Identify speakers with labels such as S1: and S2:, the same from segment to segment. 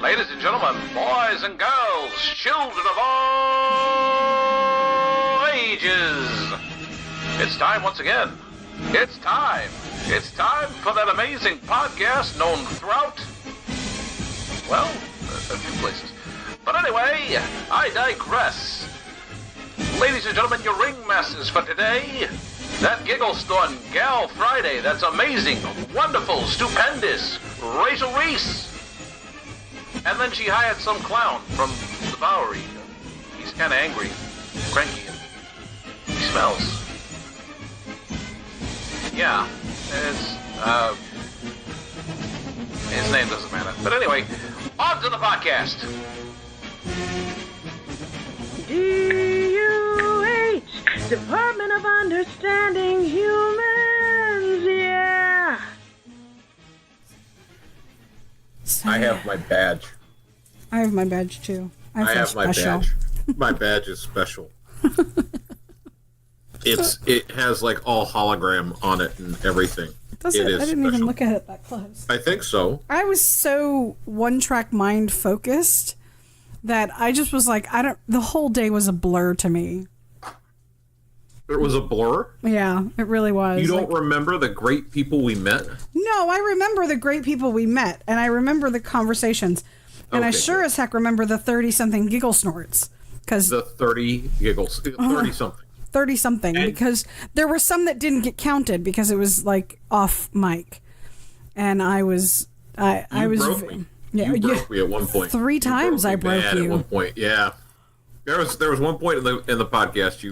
S1: Ladies and gentlemen, boys and girls, children of all ages, it's time once again. It's time. It's time for that amazing podcast known throughout, well, a few places. But anyway, I digress. Ladies and gentlemen, your ringmasters for today, that Giggleston Gal Friday, that's amazing, wonderful, stupendous, Rachel Reese. And then she hired some clown from the Bowery. He's kind of angry, cranky, and he smells. Yeah, his name doesn't matter. But anyway, on to the podcast.
S2: D.U.H, Department of Understanding Humans, yeah.
S3: So, I have my badge.
S4: I have my badge too.
S3: I have my badge. My badge is special. It has like all hologram on it and everything.
S4: Does it? I didn't even look at it that close.
S3: I think so.
S4: I was so one-track mind focused that I just was like, the whole day was a blur to me.
S3: It was a blur?
S4: Yeah, it really was.
S3: You don't remember the great people we met?
S4: No, I remember the great people we met, and I remember the conversations. And I sure as heck remember the 30-something giggle snorts.
S3: The 30 giggles. 30-something.
S4: 30-something, because there were some that didn't get counted because it was, like, off mic. And I was... I was
S3: broke me. Yeah, you broke me at one point.
S4: 3 times I broke you.
S3: At one point, yeah. There was one point in the podcast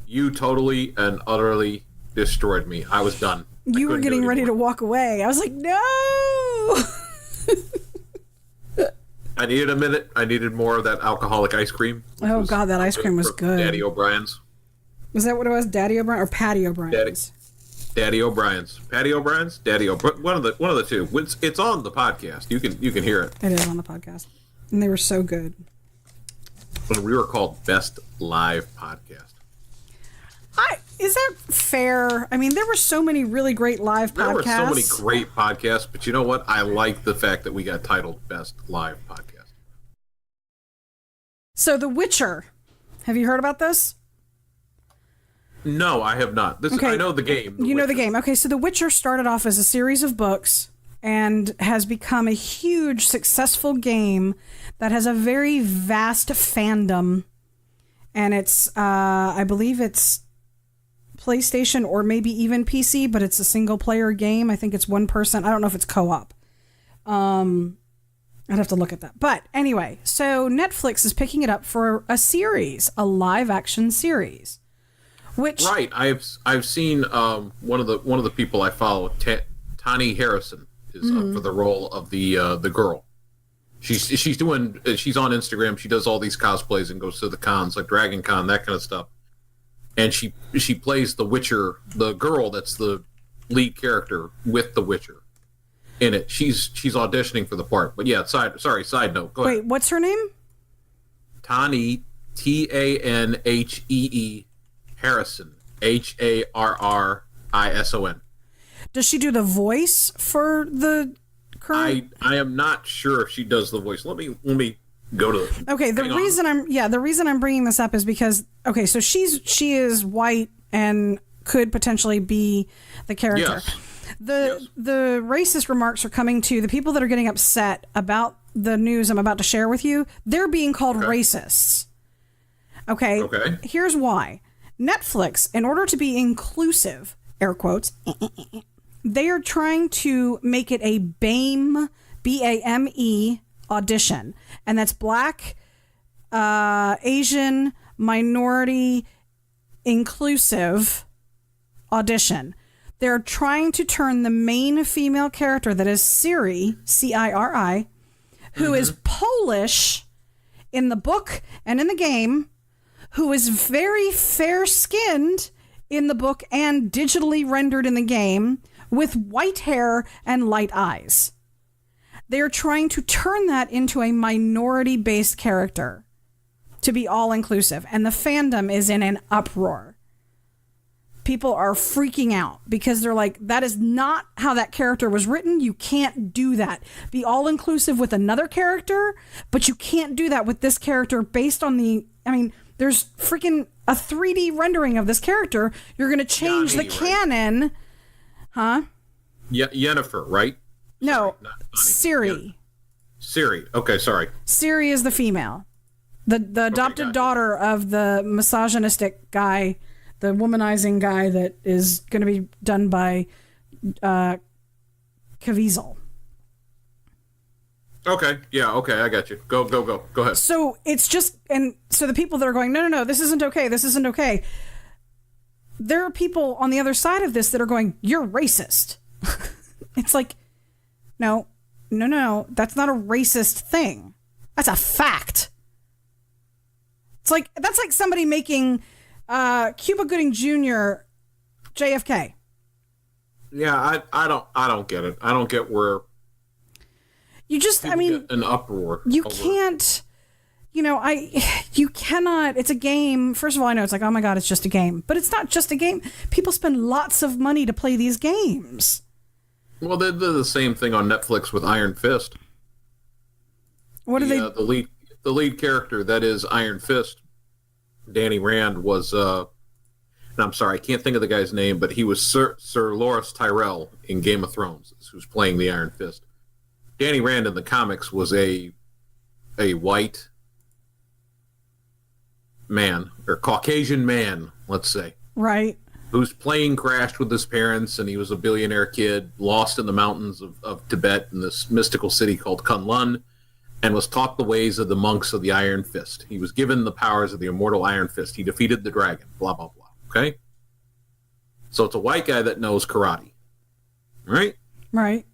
S3: you totally and utterly destroyed me. I was done.
S4: You were getting ready to walk away. I was like, no!
S3: I needed a minute. I needed more of that alcoholic ice cream.
S4: Oh, God, that ice cream was good.
S3: Daddy O'Brien's.
S4: Was that what it was? Daddy O'Brien or Patty O'Brien's?
S3: Daddy O'Brien's. Patty O'Brien's? Daddy O'Brien. One of the two. It's on the podcast. You can hear it.
S4: It is on the podcast. And they were so good.
S3: When we were called Best Live Podcast.
S4: Is that fair? I mean, there were so many really great live podcasts.
S3: There were so many great podcasts, but you know what? I like the fact that we got titled Best Live Podcast.
S4: So, The Witcher. Have you heard about this?
S3: No, I have not. Okay. I know the game.
S4: You know the game. Okay, so The Witcher started off as a series of books and has become a huge, successful game that has a very vast fandom. And it's, I believe it's PlayStation or maybe even PC, but it's a single-player game. I think it's one person. I don't know if it's co-op. I'd have to look at that. But anyway, so Netflix is picking it up for a series, a live-action series. Which
S3: right, I've seen one of the people I follow, Tani Harrison, is up for the role of the girl. She's on Instagram. She does all these cosplays and goes to the cons like DragonCon, that kind of stuff. And she plays the Witcher, the girl that's the lead character with the Witcher in it. She's auditioning for the part. But yeah, side note. Go ahead.
S4: Wait, what's her name?
S3: Tani, Tanhee Harrison, Harrison.
S4: Does she do the voice for the current?
S3: I am not sure if she does the voice. Let me go to the...
S4: Okay, the reason I'm bringing this up is because so she is white and could potentially be the character.
S3: Yes.
S4: The racist remarks are coming to the people that are getting upset about the news I'm about to share with you. They're being called racists. Okay. Here's why. Netflix, in order to be inclusive, air quotes, they are trying to make it a BAME, B-A-M-E audition. And that's Black, Asian, minority, inclusive audition. They're trying to turn the main female character that is Ciri, C-I-R-I, who is Polish in the book and in the game, who is very fair-skinned in the book and digitally rendered in the game, with white hair and light eyes. They're trying to turn that into a minority-based character to be all-inclusive, and the fandom is in an uproar. people are freaking out because they're like, that is not how that character was written. You can't do that. Be all inclusive with another character, but you can't do that with this character based on there's freaking a 3D rendering of this character. You're going to change
S3: Yanni,
S4: the canon. Huh?
S3: Yeah, Yennefer, right?
S4: No,
S3: Sorry,
S4: Ciri.
S3: Ciri. Okay, sorry.
S4: Ciri is the female. The adopted daughter of the misogynistic guy, the womanizing guy that is going to be done by Caviezel.
S3: Okay, yeah, okay, I got you. Go ahead.
S4: So it's just, and so the people that are going, no, this isn't okay. There are people on the other side of this that are going, you're racist. It's like, no, that's not a racist thing. That's a fact. That's like somebody making Cuba Gooding Jr. JFK.
S3: Yeah, I don't get it. I don't get where
S4: you just
S3: get an uproar.
S4: You can't, you cannot. It's a game. First of all, I know it's like, oh my God, it's just a game, but it's not just a game. People spend lots of money to play these games.
S3: Well, they did the same thing on Netflix with Iron Fist.
S4: What are they?
S3: The lead character that is Iron Fist, Danny Rand, was. And I'm sorry, I can't think of the guy's name, but he was Sir Loras Tyrell in Game of Thrones, who's playing the Iron Fist. Danny Rand in the comics was a white man, or Caucasian man, let's say.
S4: Right.
S3: Whose plane crashed with his parents, and he was a billionaire kid lost in the mountains of Tibet in this mystical city called Kunlun, and was taught the ways of the monks of the Iron Fist. He was given the powers of the immortal Iron Fist. He defeated the dragon, blah, blah, blah. Okay? So it's a white guy that knows karate. Right?
S4: Right.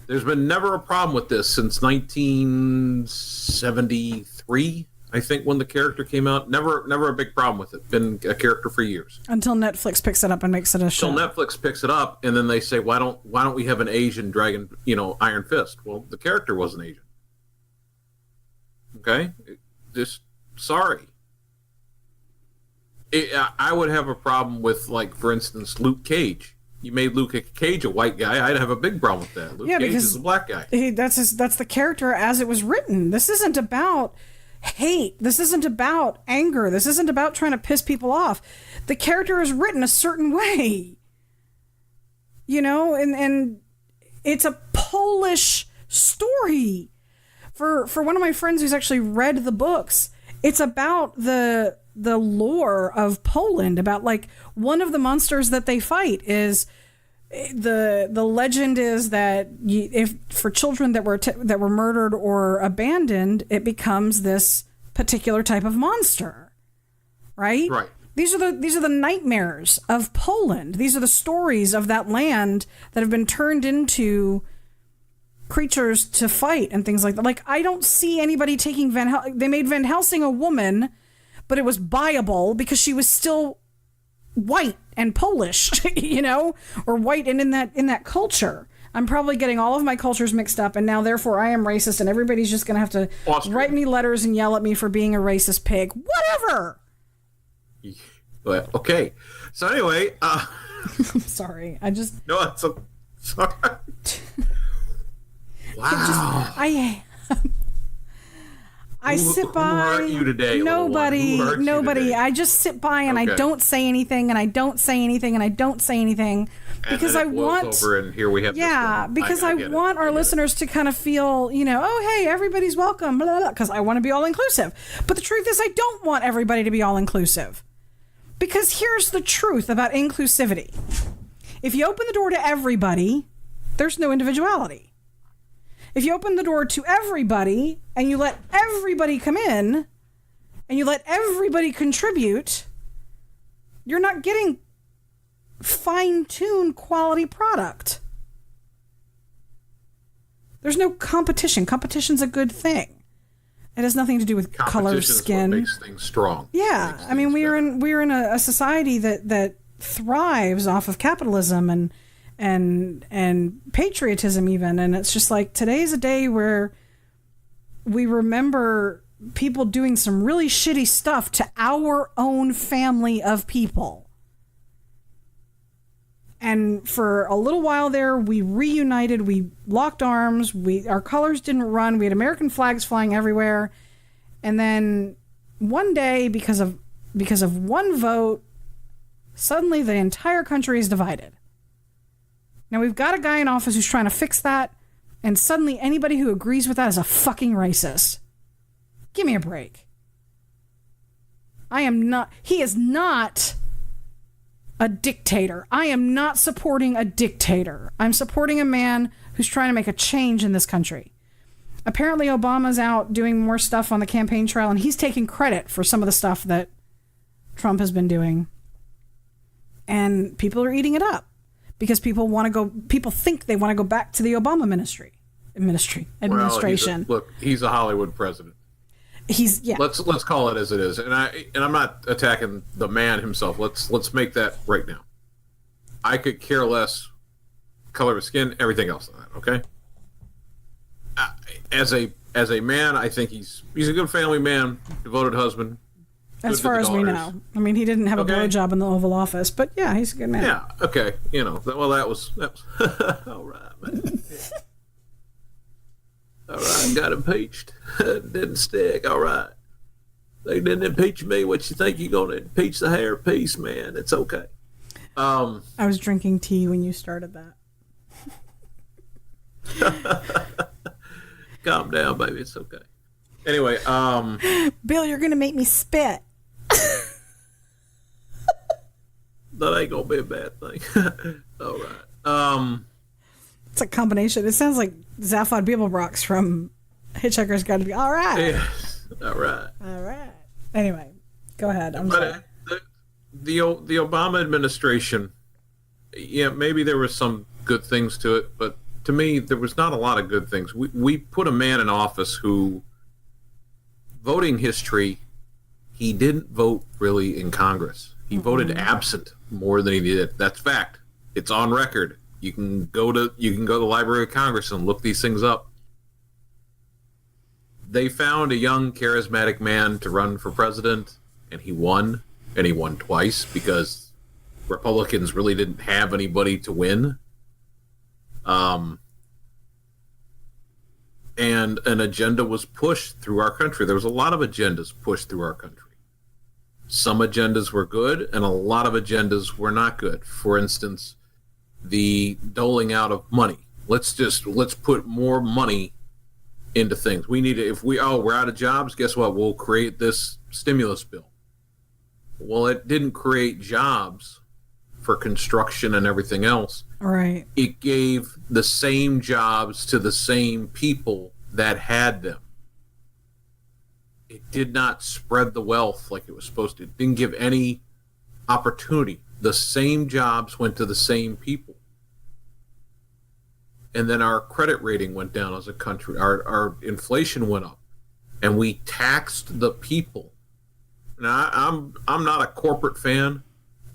S3: There's been never a problem with this since 1973, I think, when the character came out. Never a big problem with it. Been a character for years.
S4: Until Netflix picks it up and makes it a show.
S3: Until Netflix picks it up, and then they say, why don't we have an Asian dragon, Iron Fist? Well, the character wasn't Asian. Okay? Sorry. I would have a problem with, like, for instance, Luke Cage. You made Luke Cage a white guy, I'd have a big problem with that. Luke Cage is a black guy.
S4: That's the character as it was written. This isn't about hate. This isn't about anger. This isn't about trying to piss people off. The character is written a certain way. And it's a Polish story. For one of my friends who's actually read the books, it's about the lore of Poland, about like one of the monsters that they fight is the legend is that if for children that were murdered or abandoned, it becomes this particular type of monster, right?
S3: Right.
S4: These are the nightmares of Poland. These are the stories of that land that have been turned into creatures to fight and things like that. Like, I don't see anybody taking they made Van Helsing a woman, but it was buyable because she was still white and Polish, or white and in that culture. I'm probably getting all of my cultures mixed up, and now therefore I am racist, and everybody's just going to have to write me letters and yell at me for being a racist pig. Whatever.
S3: Well, okay. So anyway,
S4: I'm sorry.
S3: No, it's sorry. Wow.
S4: I sit by.
S3: Who hurt you today?
S4: Nobody. I just sit by and I don't say anything, and I don't say anything, and I don't say anything because I want.
S3: Over and here we have.
S4: Yeah, because I want our listeners to kind of feel, oh hey, everybody's welcome, blah, blah, blah, because I want to be all inclusive. But the truth is, I don't want everybody to be all inclusive, because here's the truth about inclusivity: if you open the door to everybody, there's no individuality. If you open the door to everybody and you let everybody come in and you let everybody contribute, you're not getting fine-tuned quality product. There's no competition. Competition's a good thing. It has nothing to do with color of skin.
S3: Is what makes things strong.
S4: Yeah, I mean, we're in a society that thrives off of capitalism and patriotism even, and it's just like today's a day where we remember people doing some really shitty stuff to our own family of people. And for a little while there, we reunited, we locked arms, our colors didn't run, we had American flags flying everywhere. And then one day, because of one vote, suddenly the entire country is divided. Now we've got a guy in office who's trying to fix that, and suddenly anybody who agrees with that is a fucking racist. Give me a break. He is not a dictator. I am not supporting a dictator. I'm supporting a man who's trying to make a change in this country. Apparently Obama's out doing more stuff on the campaign trail, and he's taking credit for some of the stuff that Trump has been doing. And people are eating it up because people think they want to go back to the Obama administration.
S3: Well, he's a Hollywood president. Let's call it as it is. And I'm not attacking the man himself. Let's make that right now. I could care less color of skin, everything else on that, okay? As a man, I think he's a good family man, devoted husband.
S4: As far as we know. I mean, he didn't have a blowjob in the Oval Office, but yeah, he's a good man.
S3: Yeah, okay. That was all right, man. All right, got impeached. Didn't stick. All right. They didn't impeach me. What you think you're going to impeach the hair piece, man? It's okay.
S4: I was drinking tea when you started that.
S3: Calm down, baby. It's okay. Anyway,
S4: Bill, you're going to make me spit.
S3: That ain't going to be a bad thing. All right.
S4: It's a combination. It sounds like Zaphod Beeblebrox from Hitchhiker's Guide to the... All right.
S3: Yes. All right.
S4: All right. Anyway, go ahead.
S3: The Obama administration, yeah, maybe there were some good things to it, but to me, there was not a lot of good things. We put a man in office who, voting history, he didn't vote really in Congress. He voted absent more than he did. That's fact. It's on record. You can go to the Library of Congress and look these things up. They found a young, charismatic man to run for president, and he won twice because Republicans really didn't have anybody to win. And an agenda was pushed through our country. There was a lot of agendas pushed through our country. Some agendas were good, and a lot of agendas were not good. For instance, the doling out of money. Let's put more money into things. We need to, if we're out of jobs, guess what? We'll create this stimulus bill. Well, it didn't create jobs for construction and everything else.
S4: Right.
S3: It gave the same jobs to the same people that had them. It did not spread the wealth like it was supposed to. It didn't give any opportunity. The same jobs went to the same people. And then our credit rating went down as a country. Our inflation went up. And we taxed the people. Now, I'm not a corporate fan,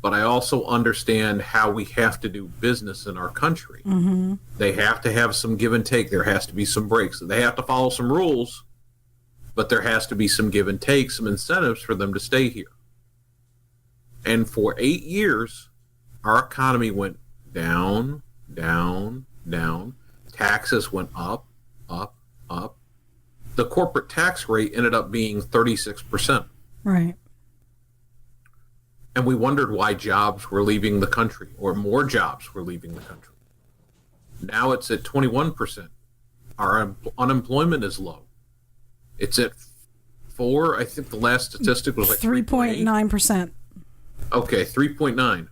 S3: but I also understand how we have to do business in our country. Mm-hmm. They have to have some give and take. There has to be some breaks. They have to follow some rules, but there has to be some give and take, some incentives for them to stay here. And for 8 years, our economy went down, down, down. Taxes went up, up, up. The corporate tax rate ended up being 36%.
S4: Right.
S3: And we wondered why jobs were leaving the country, or more jobs were leaving the country. Now it's at 21%. Our unemployment is low. It's at 4. I think the last statistic was like
S4: 3.9%.
S3: Okay, 3.9.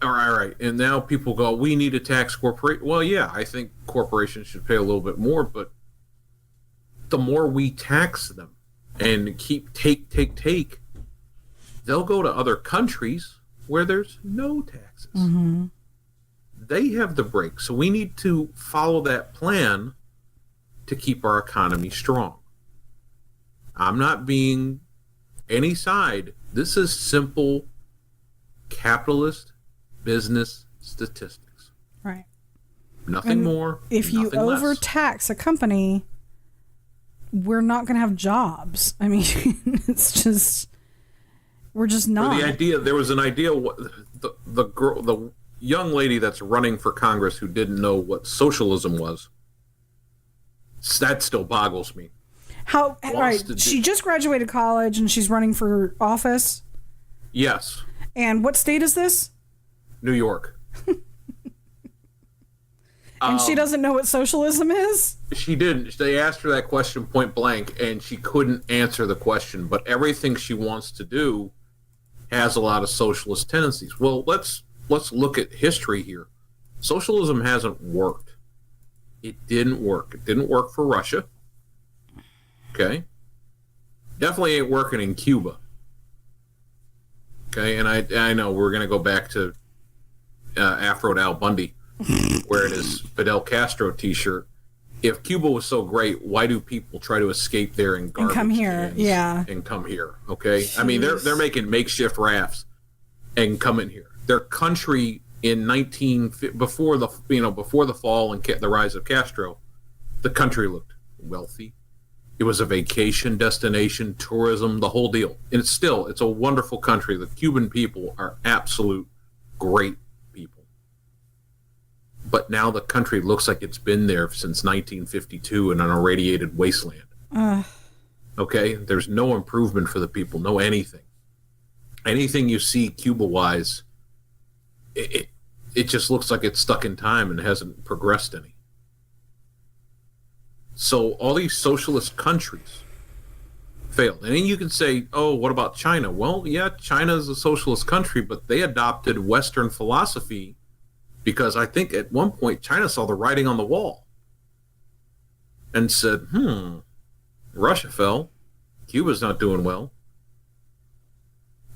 S3: All right. And now people go, we need to tax corporate. Well, yeah, I think corporations should pay a little bit more, but the more we tax them and keep take, they'll go to other countries where there's no taxes. Mm-hmm. They have the break. So we need to follow that plan to keep our economy strong. I'm not being any side. This is simple capitalist business statistics.
S4: Right.
S3: Nothing more.
S4: If you
S3: nothing less.
S4: overtax a company, we're not going to have jobs. I mean, it's just... We're just not.
S3: There was an idea. The girl, the young lady that's running for Congress who didn't know what socialism was. That still boggles me.
S4: How? Right. She just graduated college and she's running for office.
S3: Yes.
S4: And what state is this?
S3: New York.
S4: And she doesn't know what socialism is?
S3: She didn't. They asked her that question point blank, and she couldn't answer the question. But everything she wants to do has a lot of socialist tendencies. Well, let's look at history here. Socialism hasn't worked. It didn't work. It didn't work for Russia. Okay? Definitely ain't working in Cuba. Okay? And I know we're going to go back to Afro Al Bundy wearing his Fidel Castro t-shirt. If Cuba was so great, why do people try to escape there in garbage
S4: and come here?
S3: cans
S4: Yeah.
S3: And come here, okay?
S4: Jeez.
S3: I mean, they're making makeshift rafts and come in here. Their country in before the fall and the rise of Castro, the country looked wealthy. It was a vacation destination, tourism, the whole deal. And it's a wonderful country. The Cuban people are absolute great people. But now the country looks like it's been there since 1952 in an irradiated wasteland. Okay? There's no improvement for the people, no anything. Anything you see Cuba-wise, it just looks like it's stuck in time and hasn't progressed any. So all these socialist countries failed. And then you can say, oh, what about China? Well, yeah, China is a socialist country, but they adopted Western philosophy because I think at one point China saw the writing on the wall and said, Russia fell. Cuba's not doing well.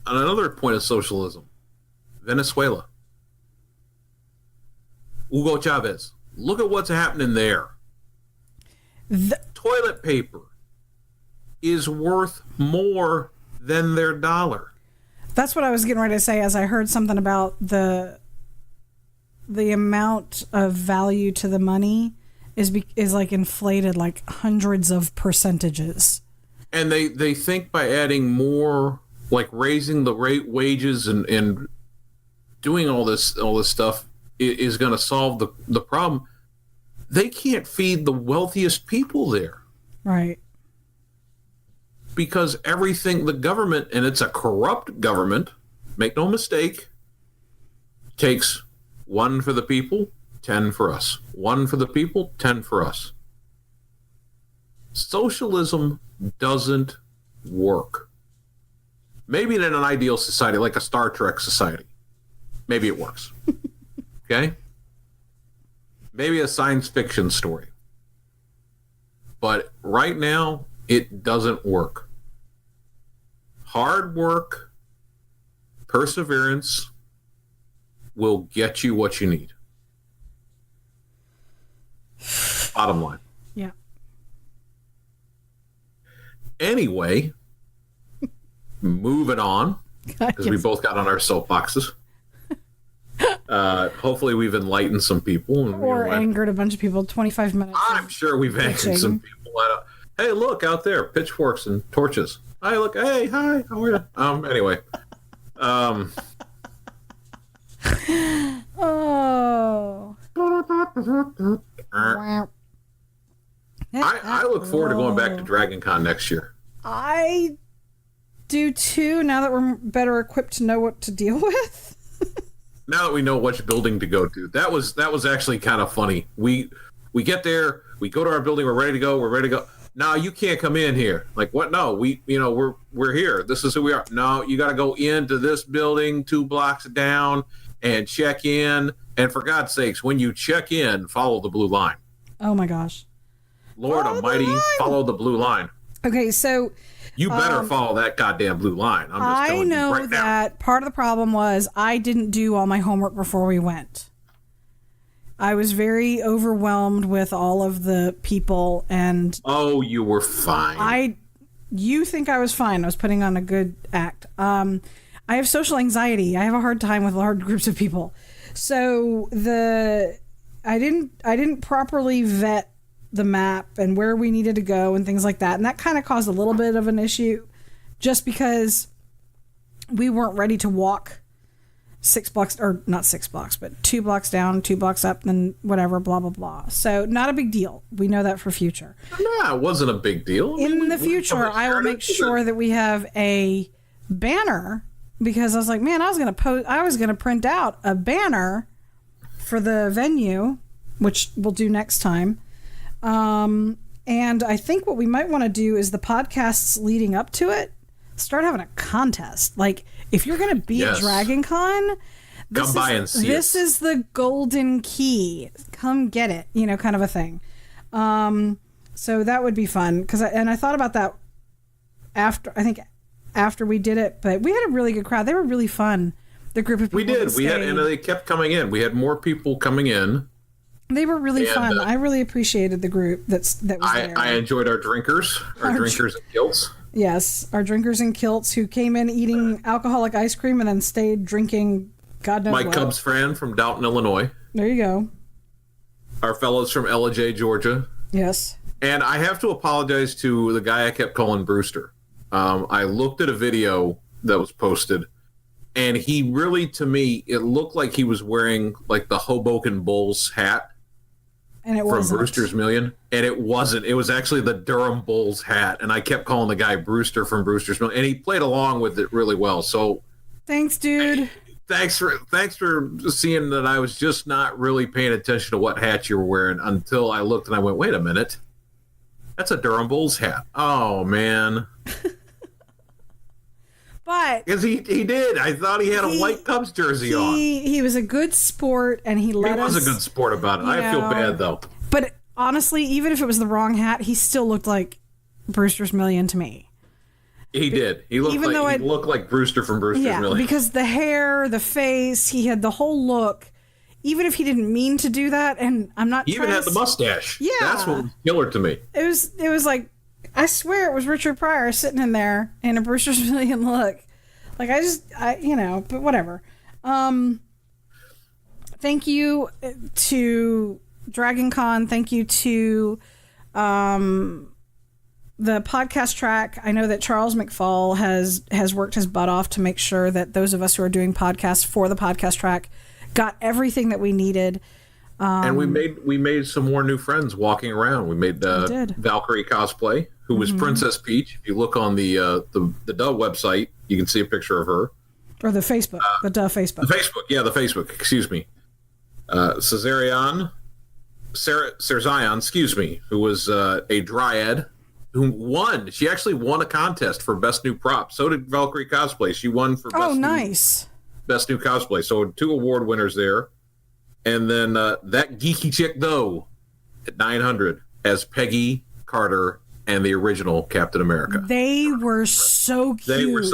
S3: On another point of socialism, Venezuela. Hugo Chavez. Look at what's happening there. Toilet paper is worth more than their dollar.
S4: That's what I was getting ready to say as I heard something about the amount of value to the money is like inflated like hundreds of percentages.
S3: And they think by adding more, like raising the wages and doing all this stuff is going to solve the problem. They can't feed the wealthiest people there.
S4: Right.
S3: Because everything, the government, and it's a corrupt government, make no mistake, takes 1 for the people, 10 for us. 1 for the people, 10 for us. Socialism doesn't work. Maybe in an ideal society, like a Star Trek society, maybe it works. Okay? Maybe a science fiction story. But right now, it doesn't work. Hard work, perseverance will get you what you need. Bottom line.
S4: Yeah.
S3: Anyway, moving on, because we both got on our soapboxes. Hopefully we've enlightened some people.
S4: Or angered a bunch of people. 25 minutes.
S3: I'm sure we've angered some people. Hey, look out there, pitchforks and torches. Hi, look. Hey, hi. How are you? Anyway.
S4: Oh.
S3: I look forward to going back to DragonCon next year.
S4: I do too, now that we're better equipped to know what to deal with.
S3: Now that we know which building to go to. That was actually kind of funny. We get there, we go to our building, we're ready to go. No, you can't come in here. Like, what? No, we're here. This is who we are. No, you got to go into this building 2 blocks down and check in. And for God's sakes, when you check in, follow the blue line.
S4: Oh my gosh.
S3: Lord almighty, follow the blue line.
S4: Okay, so
S3: you better follow that goddamn blue line. I'm just telling you right now.
S4: That part of the problem was I didn't do all my homework before we went. I was very overwhelmed with all of the people and...
S3: Oh, you were fine.
S4: You think I was fine. I was putting on a good act. I have social anxiety. I have a hard time with large groups of people. So I didn't properly vet the map and where we needed to go and things like that. And that kind of caused a little bit of an issue just because we weren't ready to walk 6 blocks, or not 6 blocks, but 2 blocks down, 2 blocks up, then whatever, blah, blah, blah. So not a big deal. We know that for future.
S3: No, it wasn't a big deal.
S4: In the future, I will make sure that we have a banner, because I was like, man, I was going to print out a banner for the venue, which we'll do next time. And I think what we might want to do is the podcasts leading up to it, start having a contest. Like, if you're going to be at DragonCon,
S3: come by and see
S4: this is the golden key. Come get it, kind of a thing. So that would be fun, because I thought about that after we did it, but we had a really good crowd. They were really fun. The group of people
S3: we did. And they kept coming in. We had more people coming in.
S4: They were really fun. I really appreciated the group that was there.
S3: I enjoyed our drinkers in kilts.
S4: Yes, our drinkers in kilts who came in eating alcoholic ice cream and then stayed drinking God knows
S3: My
S4: what.
S3: Cubs fan from Dalton, Illinois.
S4: There you go.
S3: Our fellows from LJ, Georgia.
S4: Yes.
S3: And I have to apologize to the guy I kept calling Brewster. I looked at a video that was posted, and he really, to me, it looked like he was wearing like the Hoboken Bulls hat.
S4: And it
S3: from
S4: wasn't.
S3: Brewster's Million, and it wasn't. It was actually the Durham Bulls hat, and I kept calling the guy Brewster from Brewster's Million, and he played along with it really well. So,
S4: thanks, dude.
S3: Thanks for seeing that I was just not really paying attention to what hat you were wearing until I looked and I went, wait a minute, that's a Durham Bulls hat. Oh man.
S4: But
S3: because he did. I thought he had a white Cubs jersey on.
S4: He was a good sport, and he let us.
S3: He was a good sport about it. I feel bad though.
S4: But honestly, even if it was the wrong hat, he still looked like Brewster's Million to me.
S3: He did. He looked looked like Brewster from Brewster's Million.
S4: Because the hair, the face, he had the whole look. Even if he didn't mean to do that, and I'm not.
S3: He even had the mustache.
S4: Yeah,
S3: that's what was killer to me.
S4: It was like, I swear it was Richard Pryor sitting in there in a Brewster's Million look. Like, but whatever. Thank you to DragonCon. Thank you to the podcast track. I know that Charles McFall has worked his butt off to make sure that those of us who are doing podcasts for the podcast track got everything that we needed.
S3: And we made some more new friends walking around. We made Valkyrie cosplay, who was Princess Peach. If you look on the Dove website, you can see a picture of her.
S4: Or the Facebook, the Dove Facebook.
S3: The Facebook. Excuse me. Cerzion, excuse me, who was a dryad, who won. She actually won a contest for best new prop. So did Valkyrie cosplay. She won for best new cosplay. So 2 award winners there. And then that geeky chick, though, at 900 as Peggy Carter and the original Captain America.
S4: They were so cute.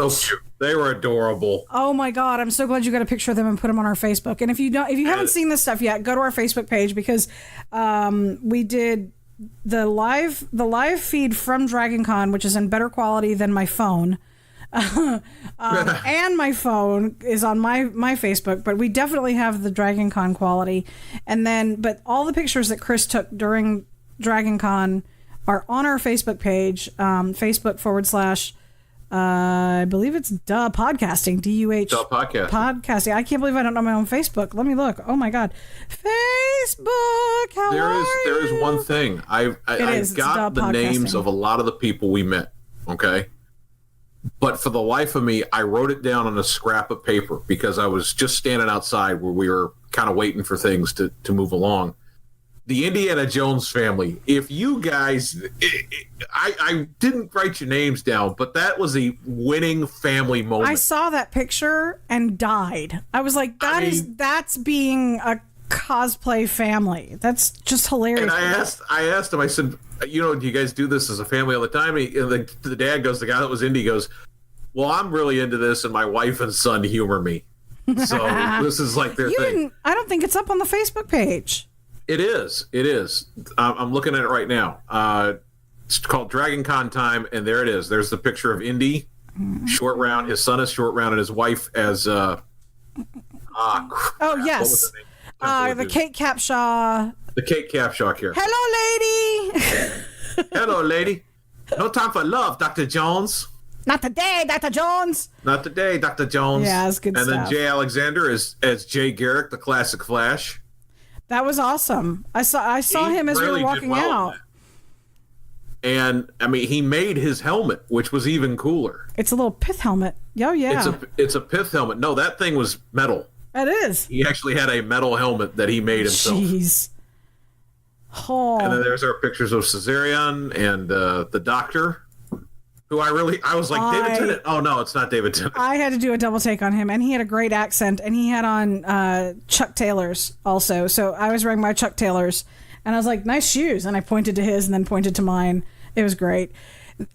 S3: They were adorable.
S4: Oh my God! I'm so glad you got a picture of them and put them on our Facebook. And if you haven't seen this stuff yet, go to our Facebook page, because we did the live feed from DragonCon, which is in better quality than my phone. And my phone is on my Facebook, but we definitely have the DragonCon quality. And then, but all the pictures that Chris took during DragonCon are on our Facebook page, Facebook / I believe it's Podcasting, D.U.H. Podcasting. I can't believe I don't know my own Facebook. Let me look. Oh my God. Facebook.
S3: There is one thing. I've got the names of a lot of the people we met. Okay. But for the life of me, I wrote it down on a scrap of paper because I was just standing outside where we were kind of waiting for things to move along. The Indiana Jones family. If you guys, I didn't write your names down, but that was a winning family moment.
S4: I saw that picture and died. I was like, that's being a cosplay family. That's just hilarious.
S3: And I asked him, I said, do you guys do this as a family all the time? And the dad goes, the guy that was Indy goes, well, I'm really into this, and my wife and son humor me. So this is like their thing.
S4: I don't think it's up on the Facebook page.
S3: It is. I'm looking at it right now. It's called DragonCon Time, and there it is. There's the picture of Indy, Short Round. His son is Short Round, and his wife as
S4: oh yes, the Kate Capshaw.
S3: The Kate Capshaw character.
S4: Hello, lady.
S3: Hello, lady. No time for love, Dr. Jones.
S4: Not today, Dr. Jones.
S3: Not today, Dr. Jones.
S4: Yeah, it's good
S3: and
S4: stuff.
S3: And then Jay Alexander as Jay Garrick, the classic Flash.
S4: That was awesome. I saw him as we were walking out.
S3: And I mean, he made his helmet, which was even cooler.
S4: It's a little pith helmet. Oh yeah.
S3: It's a pith helmet. No, that thing was metal.
S4: It is.
S3: He actually had a metal helmet that he made himself.
S4: Jeez. Oh.
S3: And then there's our pictures of Caesarion and the Doctor, who I was like, David Tennant. Oh no, it's not David Tennant.
S4: I had to do a double take on him, and he had a great accent, and he had on Chuck Taylors also. So I was wearing my Chuck Taylors, and I was like, nice shoes. And I pointed to his and then pointed to mine. It was great.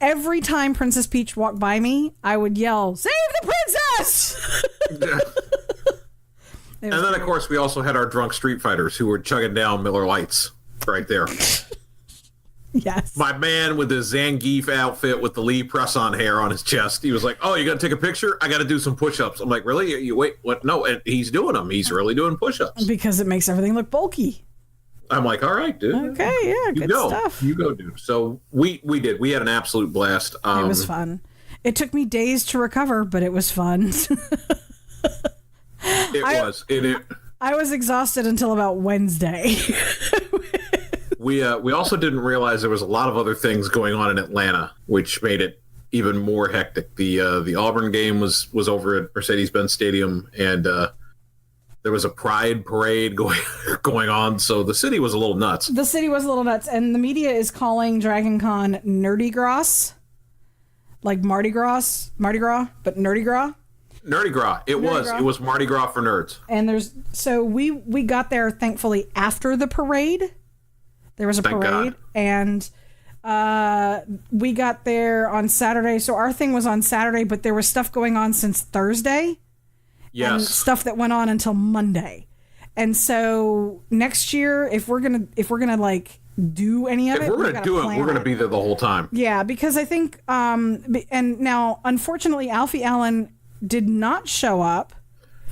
S4: Every time Princess Peach walked by me, I would yell, "Save the princess!"
S3: And then, great. Of course, we also had our drunk Street Fighters who were chugging down Miller Lights right there.
S4: Yes.
S3: My man with his Zangief outfit with the Lee press-on hair on his chest. He was like, "Oh, you got to take a picture? I got to do some push-ups." I'm like, "Really? You wait, what?" No, and he's doing them. He's really doing push-ups.
S4: Because it makes everything look bulky.
S3: I'm like, all right, dude.
S4: Okay, yeah, good stuff.
S3: You go, dude. So we did. We had an absolute blast.
S4: It was fun. It took me days to recover, but it was fun. I was exhausted until about Wednesday.
S3: We also didn't realize there was a lot of other things going on in Atlanta, which made it even more hectic. The Auburn game was over at Mercedes-Benz Stadium, and there was a pride parade going on, so the city was a little nuts.
S4: The city was a little nuts, and the media is calling DragonCon Nerdy Gras, like Mardi Gras, but Nerdy Gras.
S3: Nerdy Gras. It was Mardi Gras for nerds.
S4: And we got there thankfully after the parade. There was a parade, and we got there on Saturday. So our thing was on Saturday, but there was stuff going on since Thursday.
S3: Yes.
S4: And stuff that went on until Monday. And so next year, if we're gonna like do any of it,
S3: we're gonna be there the whole time.
S4: Yeah, because I think and now unfortunately Alfie Allen did not show up.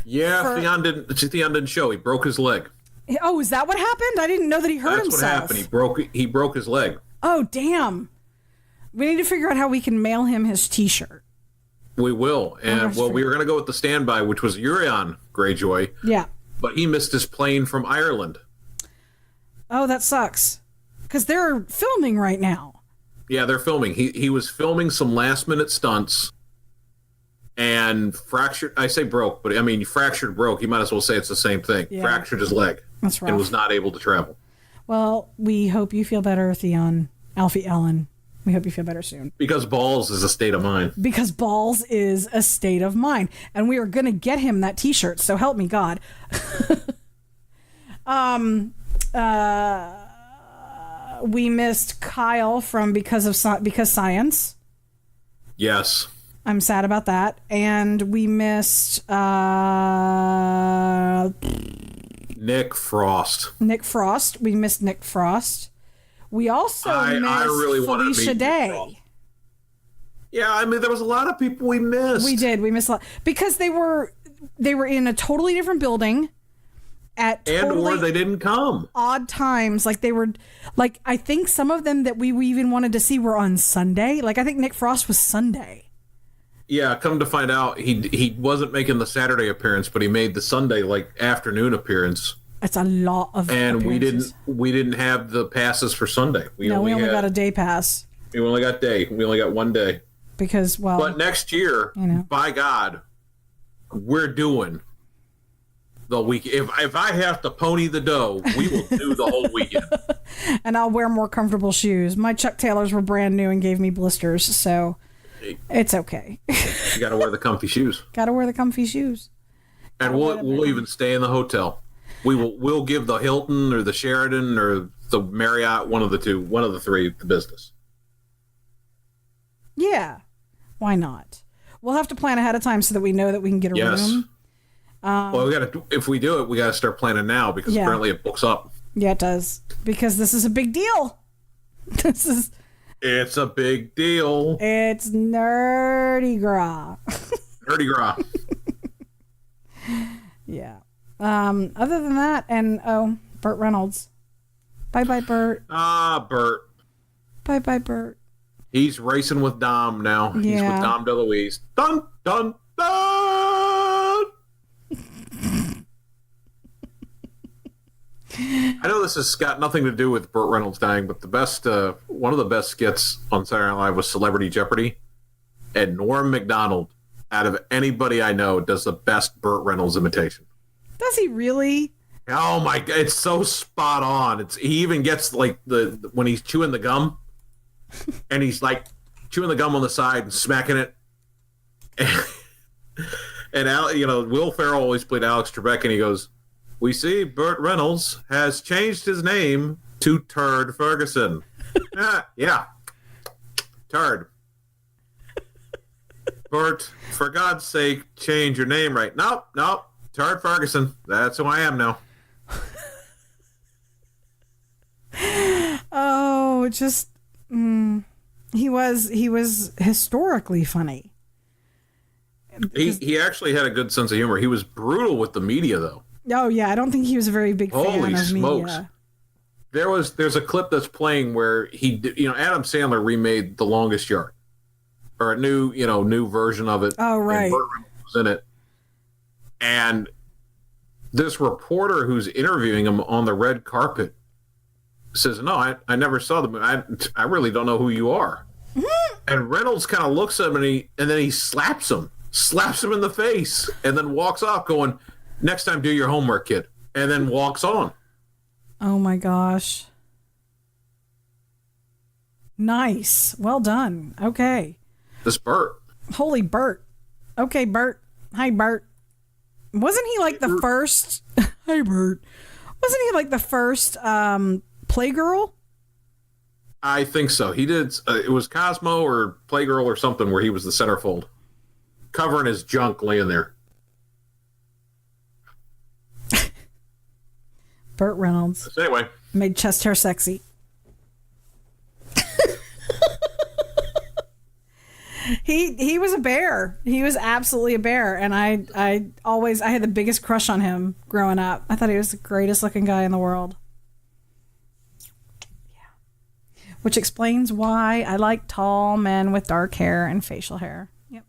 S3: Yeah, Theon didn't show. He broke his leg.
S4: Oh, is that what happened? I didn't know that he hurt himself.
S3: That's what happened. He broke his leg.
S4: Oh, damn. We need to figure out how we can mail him his T-shirt.
S3: We will. And, we were going to go with the standby, which was Urion Greyjoy.
S4: Yeah.
S3: But he missed his plane from Ireland.
S4: Oh, that sucks. Because they're filming right now.
S3: Yeah, they're filming. He was filming some last-minute stunts and fractured. I say broke, but I mean, broke. You might as well say it's the same thing. Yeah. Fractured his leg.
S4: That's right.
S3: And was not able to travel.
S4: Well, we hope you feel better, Theon. Alfie Allen. We hope you feel better soon.
S3: Because balls is a state of mind.
S4: Because balls is a state of mind. And we are going to get him that T-shirt, so help me God. We missed Kyle from Because Science.
S3: Yes.
S4: I'm sad about that. And we missed
S3: Nick Frost.
S4: We missed Nick Frost. We also missed Felicia Day.
S3: Yeah, I mean, there was a lot of people we missed.
S4: We did. We missed a lot. Because they were in a totally different building at
S3: or they didn't come.
S4: Odd times. Like, they were, like, I think some of them that we even wanted to see were on Sunday. Like, I think Nick Frost was Sunday.
S3: Yeah, come to find out, he wasn't making the Saturday appearance, but he made the Sunday, like, afternoon appearance.
S4: It's a lot of appearances.
S3: we didn't have the passes for Sunday. We only
S4: got a day pass.
S3: We only got 1 day.
S4: Because, well,
S3: but next year, by God, we're doing the week. If I have to pony the dough, we will do the whole weekend.
S4: And I'll wear more comfortable shoes. My Chuck Taylors were brand new and gave me blisters, so it's okay.
S3: You got to wear the comfy shoes. And we'll even stay in the hotel. We'll give the Hilton or the Sheraton or the Marriott, one of the three, the business.
S4: Yeah, why not? We'll have to plan ahead of time so that we know that we can get a room.
S3: Well, if we do it, we got to start planning now because apparently it books up.
S4: Yeah, it does, because this is a big deal.
S3: It's a big deal.
S4: It's Nerdy Gras.
S3: Nerdy Gras.
S4: Yeah. Other than that, Burt Reynolds. Bye, Burt.
S3: Burt.
S4: Bye, Burt.
S3: He's racing with Dom now. He's with Dom DeLuise. Dun, dun, dun! I know this has got nothing to do with Burt Reynolds dying, but the best, one of the best skits on Saturday Night Live was Celebrity Jeopardy. And Norm Macdonald, out of anybody I know, does the best Burt Reynolds imitation.
S4: Does he really?
S3: Oh my God, it's so spot on. He even gets like the when he's chewing the gum, and he's like chewing the gum on the side and smacking it. And Will Ferrell always played Alex Trebek, and he goes, "We see Burt Reynolds has changed his name to Turd Ferguson." Yeah, Turd. Burt, for God's sake, change your name right. Nope, Turd Ferguson. That's who I am now.
S4: Oh, just he was historically funny.
S3: He actually had a good sense of humor. He was brutal with the media, though.
S4: Oh yeah, I don't think he was a very big fan
S3: Holy
S4: of
S3: smokes.
S4: media.
S3: There's a clip that's playing where Adam Sandler remade The Longest Yard, or a new version of it.
S4: Oh right,
S3: and Burt Reynolds was in it, and this reporter who's interviewing him on the red carpet says, "No, I never saw the movie. I really don't know who you are." And Reynolds kind of looks at him and then he slaps him in the face, and then walks off going, "Next time, do your homework, kid," and then walks on.
S4: Oh my gosh. Nice. Well done. Okay.
S3: This Burt.
S4: Holy Burt. Okay, Burt. Hi, Burt. Wasn't he like the first? Hi, Burt. Wasn't he like the first Playgirl?
S3: I think so. He did. It was Cosmo or Playgirl or something where he was the centerfold, covering his junk laying there.
S4: Burt Reynolds.
S3: So anyway,
S4: made chest hair sexy. He was a bear. He was absolutely a bear, and I had the biggest crush on him growing up. I thought he was the greatest looking guy in the world. Yeah, which explains why I like tall men with dark hair and facial hair. Yep.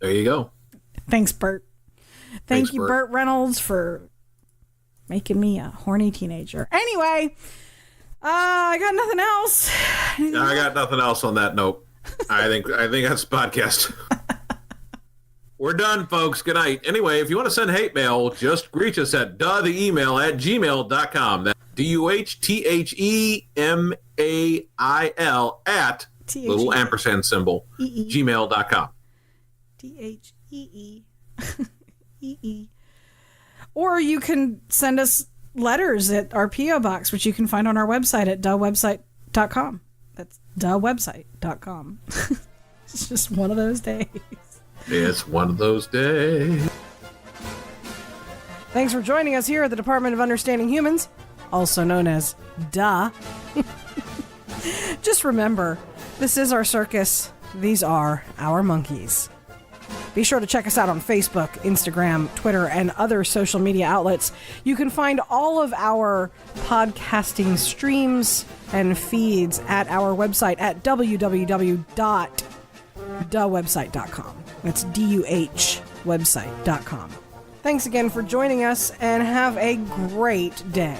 S3: There you go.
S4: Thanks, Burt. Thank you, Burt Reynolds, for making me a horny teenager. Anyway, I got nothing else.
S3: I got nothing else on that note. I think that's the podcast. We're done, folks. Good night. Anyway, if you want to send hate mail, just reach us at theemail@gmail.com. That's DUHTHEMAIL at little ampersand symbol gmail.com.
S4: THEE. Or you can send us letters at our P.O. Box, which you can find on our website at DUHwebsite.com. That's DUHwebsite.com. It's just one of those days.
S3: It's one of those days.
S4: Thanks for joining us here at the Department of Understanding Humans, also known as DUH. Just remember, this is our circus. These are our monkeys. Be sure to check us out on Facebook, Instagram, Twitter, and other social media outlets. You can find all of our podcasting streams and feeds at our website at www.DUHwebsite.com. That's DUH website.com. Thanks again for joining us, and have a great day.